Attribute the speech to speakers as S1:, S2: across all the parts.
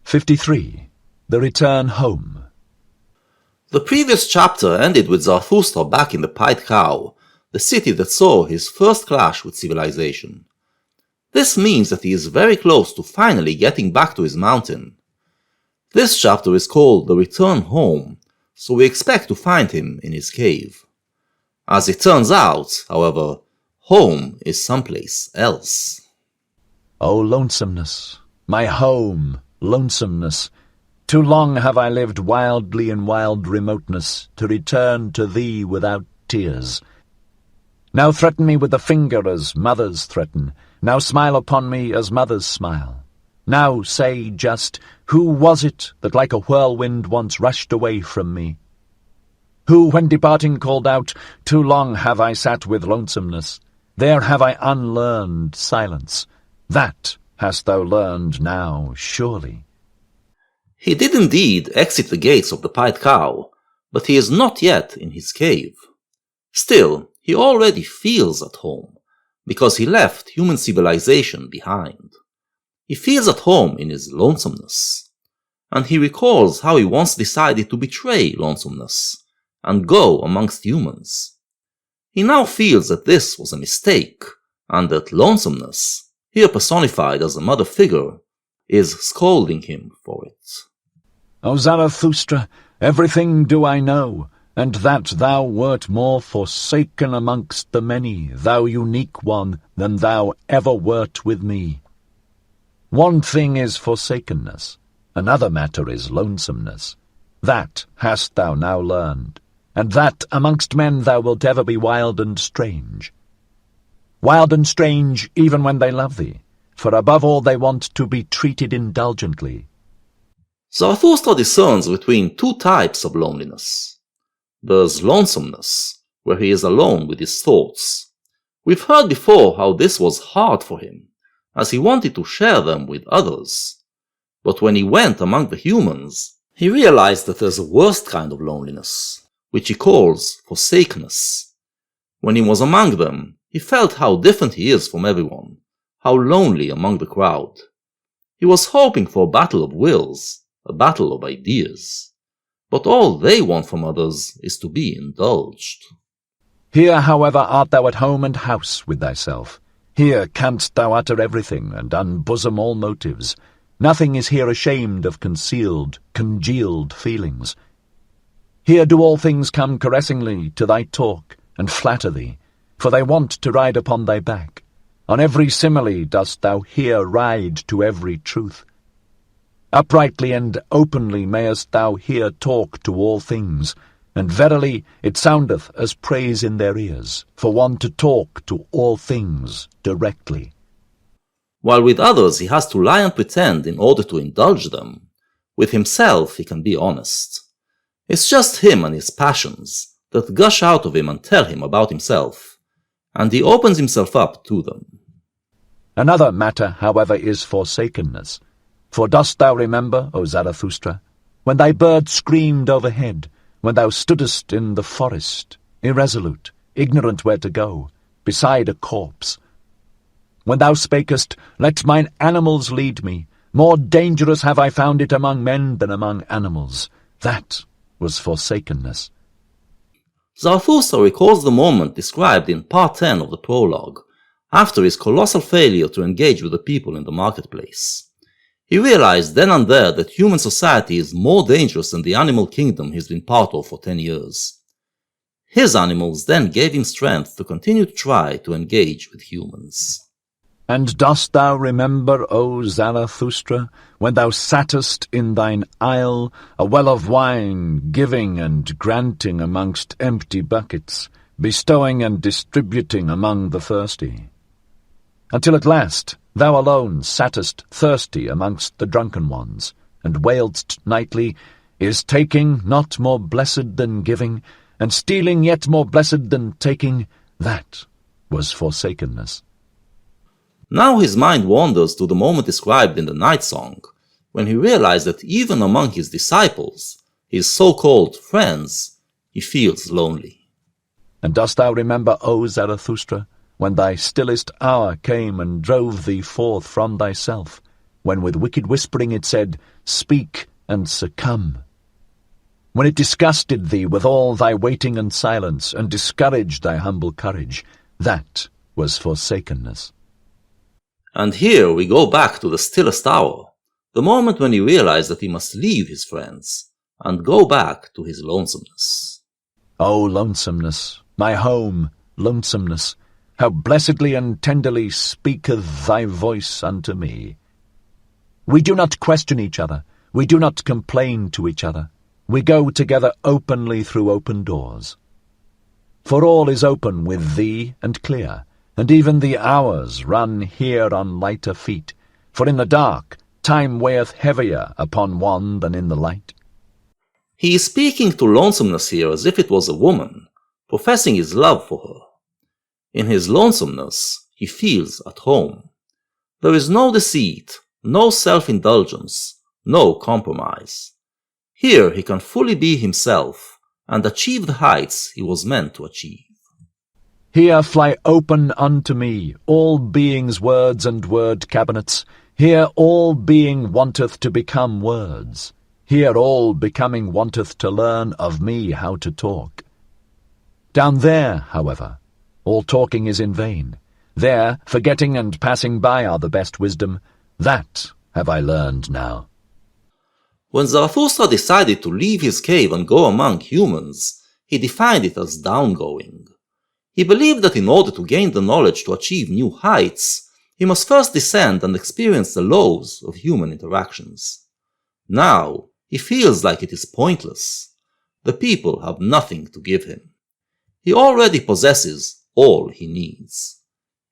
S1: 53. The Return Home.
S2: The previous chapter ended with Zarathustra back in the Pied Cow, the city that saw his first clash with civilization. This means that he is very close to finally getting back to his mountain. This chapter is called The Return Home, so we expect to find him in his cave. As it turns out, however, home is someplace else.
S1: O lonesomeness, my home, lonesomeness, too long have I lived wildly in wild remoteness, to return to thee without tears. Now threaten me with the finger as mothers threaten, now smile upon me as mothers smile. Now say just, who was it that like a whirlwind once rushed away from me? Who, when departing, called out, too long have I sat with lonesomeness, there have I unlearned silence. That hast thou learned now, surely.
S2: He did indeed exit the gates of the Pied Cow, but he is not yet in his cave. Still, he already feels at home, because he left human civilization behind. He feels at home in his lonesomeness, and he recalls how he once decided to betray lonesomeness and go amongst humans. He now feels that this was a mistake, and that lonesomeness, here personified as a mother figure, is scolding him for it.
S1: O Zarathustra, everything do I know, and that thou wert more forsaken amongst the many, thou unique one, than thou ever wert with me. One thing is forsakenness, another matter is lonesomeness. That hast thou now learned, and that amongst men thou wilt ever be wild and strange. Wild and strange even when they love thee, for above all they want to be treated indulgently.
S2: Zarathustra discerns between two types of loneliness. There's lonesomeness, where he is alone with his thoughts. We've heard before how this was hard for him, as he wanted to share them with others. But when he went among the humans, he realized that there's a worse kind of loneliness, which he calls forsakenness. When he was among them, he felt how different he is from everyone, how lonely among the crowd. He was hoping for a battle of wills, a battle of ideas. But all they want from others is to be indulged.
S1: Here, however, art thou at home and house with thyself. Here canst thou utter everything, and unbosom all motives. Nothing is here ashamed of concealed, congealed feelings. Here do all things come caressingly to thy talk, and flatter thee, for they want to ride upon thy back. On every simile dost thou here ride to every truth. Uprightly and openly mayest thou here talk to all things, and verily it soundeth as praise in their ears, for one to talk to all things directly.
S2: While with others he has to lie and pretend in order to indulge them, with himself he can be honest. It's just him and his passions that gush out of him and tell him about himself, and he opens himself up to them.
S1: Another matter, however, is forsakenness. For dost thou remember, O Zarathustra, when thy bird screamed overhead, when thou stoodest in the forest, irresolute, ignorant where to go, beside a corpse? When thou spakest, let mine animals lead me, more dangerous have I found it among men than among animals. That was forsakenness.
S2: Zarathustra recalls the moment described in part 10 of the prologue, after his colossal failure to engage with the people in the marketplace. He realized then and there that human society is more dangerous than the animal kingdom he's been part of for 10 years. His animals then gave him strength to continue to try to engage with humans.
S1: And dost thou remember, O Zarathustra, when thou sattest in thine isle, a well of wine, giving and granting amongst empty buckets, bestowing and distributing among the thirsty? Until at last thou alone sattest thirsty amongst the drunken ones, and wailedst nightly, Is taking not more blessed than giving, and stealing yet more blessed than taking? That was forsakenness.
S2: Now his mind wanders to the moment described in the night song, when he realized that even among his disciples, his so-called friends, he feels lonely.
S1: And dost thou remember, O Zarathustra, when thy stillest hour came and drove thee forth from thyself, when with wicked whispering it said, "Speak and succumb." When it disgusted thee with all thy waiting and silence, and discouraged thy humble courage, that was forsakenness.
S2: And here we go back to the stillest hour, the moment when he realized that he must leave his friends and go back to his lonesomeness.
S1: O lonesomeness, my home, lonesomeness, how blessedly and tenderly speaketh thy voice unto me. We do not question each other, we do not complain to each other, we go together openly through open doors. For all is open with thee and clear, and even the hours run here on lighter feet, for in the dark time weigheth heavier upon one than in the light.
S2: He is speaking to lonesomeness here as if it was a woman, professing his love for her. In his lonesomeness, he feels at home. There is no deceit, no self-indulgence, no compromise. Here he can fully be himself and achieve the heights he was meant to achieve.
S1: Here fly open unto me all being's words and word cabinets. Here all being wanteth to become words. Here all becoming wanteth to learn of me how to talk. Down there, however, all talking is in vain. There, forgetting and passing by are the best wisdom. That have I learned now.
S2: When Zarathustra decided to leave his cave and go among humans, he defined it as downgoing. He believed that in order to gain the knowledge to achieve new heights, he must first descend and experience the lows of human interactions. Now, he feels like it is pointless. The people have nothing to give him. He already possesses all he needs.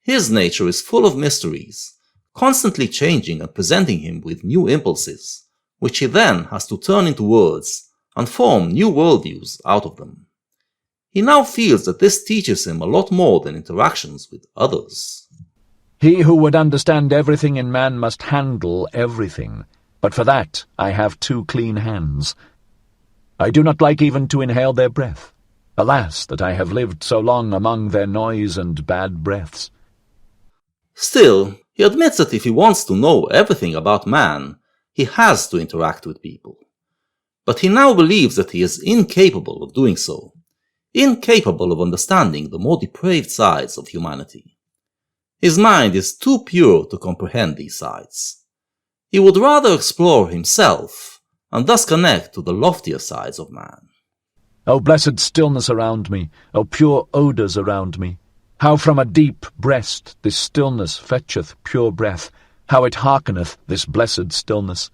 S2: His nature is full of mysteries, constantly changing and presenting him with new impulses, which he then has to turn into words and form new worldviews out of them. He now feels that this teaches him a lot more than interactions with others.
S1: He who would understand everything in man must handle everything, but for that I have 2 clean hands. I do not like even to inhale their breath. Alas, that I have lived so long among their noise and bad breaths.
S2: Still, he admits that if he wants to know everything about man, he has to interact with people. But he now believes that he is incapable of doing so, incapable of understanding the more depraved sides of humanity. His mind is too pure to comprehend these sides. He would rather explore himself, and thus connect to the loftier sides of man.
S1: O blessed stillness around me, O pure odours around me, how from a deep breast this stillness fetcheth pure breath, how it hearkeneth, this blessed stillness.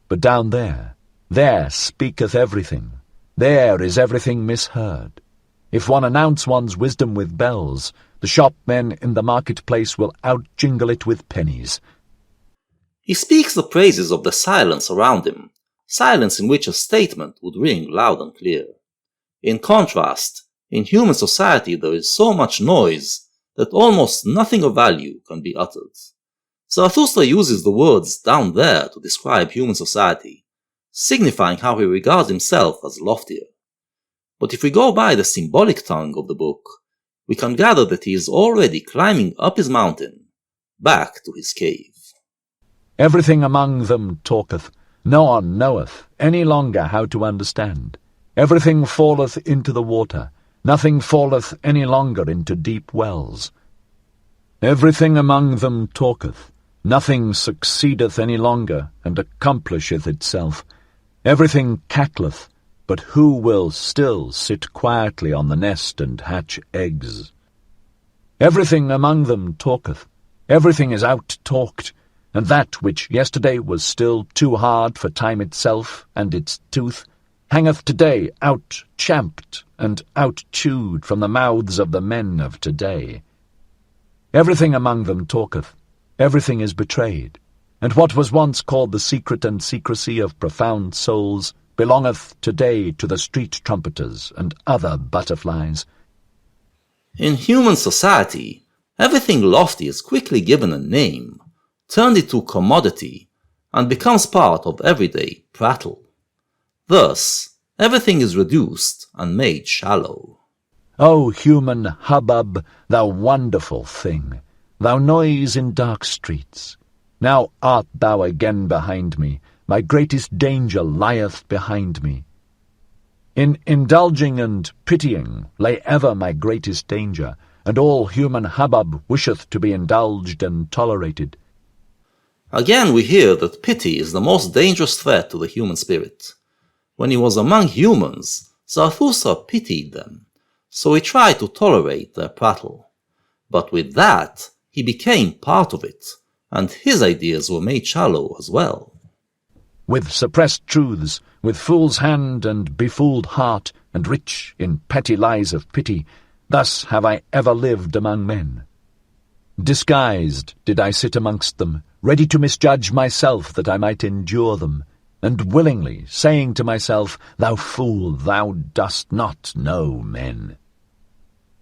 S1: But down there speaketh everything, there is everything misheard. If one announce one's wisdom with bells, the shopmen in the marketplace will out-jingle it with pennies.
S2: He speaks the praises of the silence around him, silence in which a statement would ring loud and clear. In contrast, in human society there is so much noise that almost nothing of value can be uttered. Zarathustra uses the words down there to describe human society, signifying how he regards himself as loftier. But if we go by the symbolic tongue of the book, we can gather that he is already climbing up his mountain, back to his cave.
S1: Everything among them talketh, no one knoweth any longer how to understand. Everything falleth into the water, nothing falleth any longer into deep wells. Everything among them talketh, nothing succeedeth any longer, and accomplisheth itself. Everything cackleth, but who will still sit quietly on the nest and hatch eggs? Everything among them talketh, everything is out-talked, and that which yesterday was still too hard for time itself and its tooth, hangeth today out-champed and out-chewed from the mouths of the men of today. Everything among them talketh, everything is betrayed, and what was once called the secret and secrecy of profound souls belongeth today to the street trumpeters and other butterflies.
S2: In human society, everything lofty is quickly given a name, turned into commodity, and becomes part of everyday prattle. Thus, everything is reduced and made shallow.
S1: O human hubbub, thou wonderful thing, thou noise in dark streets, Now art thou again behind me, my greatest danger lieth behind me. In indulging and pitying lay ever my greatest danger, and all human hubbub wisheth to be indulged and tolerated.
S2: Again we hear that pity is the most dangerous threat to the human spirit. When he was among humans, Zarathustra pitied them, so he tried to tolerate their prattle. But with that, he became part of it, and his ideas were made shallow as well.
S1: With suppressed truths, with fool's hand and befooled heart, and rich in petty lies of pity, thus have I ever lived among men. Disguised did I sit amongst them, ready to misjudge myself that I might endure them, and willingly saying to myself, Thou fool, thou dost not know men.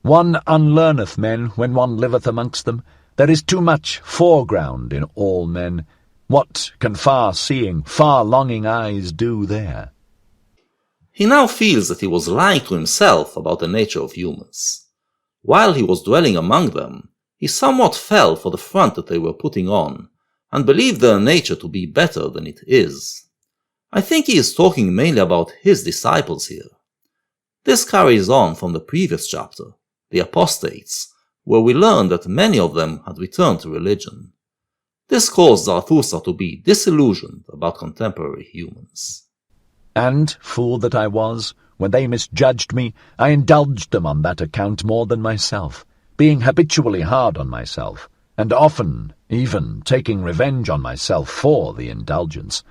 S1: One unlearneth men when one liveth amongst them. There is too much foreground in all men. What can far-seeing, far-longing eyes do there?
S2: He now feels that he was lying to himself about the nature of humans. While he was dwelling among them, he somewhat fell for the front that they were putting on, and believed their nature to be better than it is. I think he is talking mainly about his disciples here. This carries on from the previous chapter, the apostates, where we learn that many of them had returned to religion. This caused Zarathustra to be disillusioned about contemporary humans.
S1: And, fool that I was, when they misjudged me, I indulged them on that account more than myself, being habitually hard on myself, and often even taking revenge on myself for the indulgence.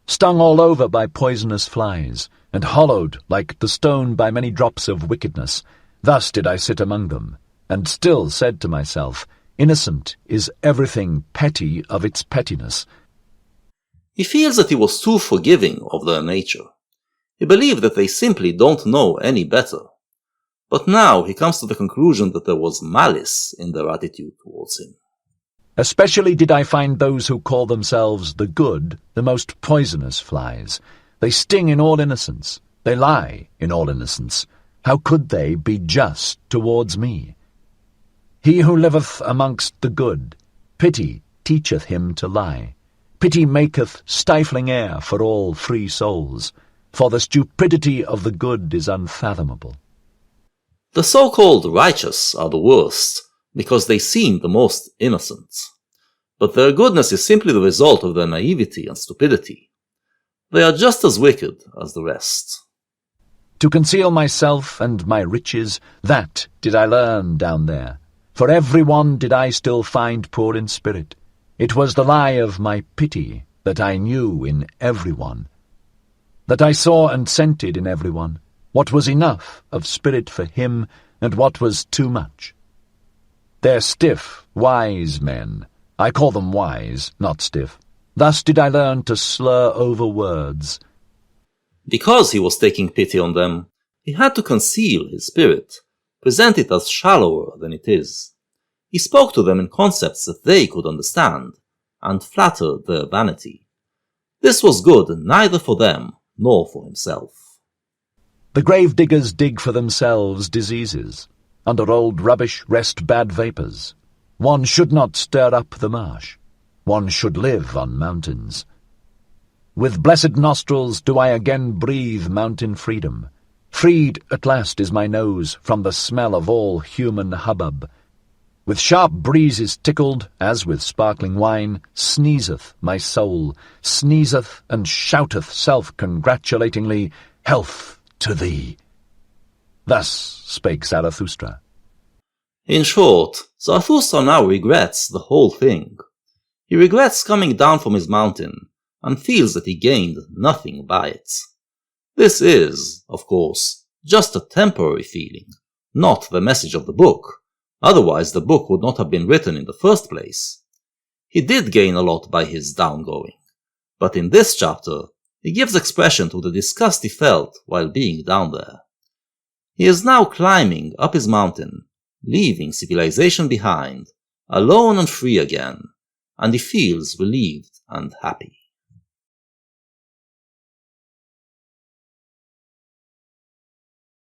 S1: Stung all over by poisonous flies, and hollowed like the stone by many drops of wickedness, thus did I sit among them, and still said to myself, Innocent is everything petty of its pettiness.
S2: He feels that he was too forgiving of their nature. He believed that they simply don't know any better. But now he comes to the conclusion that there was malice in their attitude towards him.
S1: Especially did I find those who call themselves the good the most poisonous flies. They sting in all innocence. They lie in all innocence. How could they be just towards me? He who liveth amongst the good, pity teacheth him to lie. Pity maketh stifling air for all free souls, for the stupidity of the good is unfathomable.
S2: The so-called righteous are the worst, because they seem the most innocent. But their goodness is simply the result of their naivety and stupidity. They are just as wicked as the rest.
S1: To conceal myself and my riches, that did I learn down there. For every one did I still find poor in spirit. It was the lie of my pity that I knew in every one, that I saw and scented in every one, what was enough of spirit for him, and what was too much. They're stiff, wise men. I call them wise, not stiff. Thus did I learn to slur over words.
S2: Because he was taking pity on them, he had to conceal his spirit, present it as shallower than it is. He spoke to them in concepts that they could understand, and flattered their vanity. This was good neither for them nor for himself.
S1: The grave-diggers dig for themselves diseases. Under old rubbish rest bad vapours. One should not stir up the marsh. One should live on mountains. With blessed nostrils do I again breathe mountain freedom. Freed at last is my nose from the smell of all human hubbub. With sharp breezes tickled, as with sparkling wine, sneezeth my soul, sneezeth and shouteth self-congratulatingly, Health to thee. Thus spake Zarathustra.
S2: In short, Zarathustra now regrets the whole thing. He regrets coming down from his mountain, and feels that he gained nothing by it. This is, of course, just a temporary feeling, not the message of the book. Otherwise the book would not have been written in the first place. He did gain a lot by his downgoing, but in this chapter, he gives expression to the disgust he felt while being down there. He is now climbing up his mountain, leaving civilization behind, alone and free again, and he feels relieved and happy.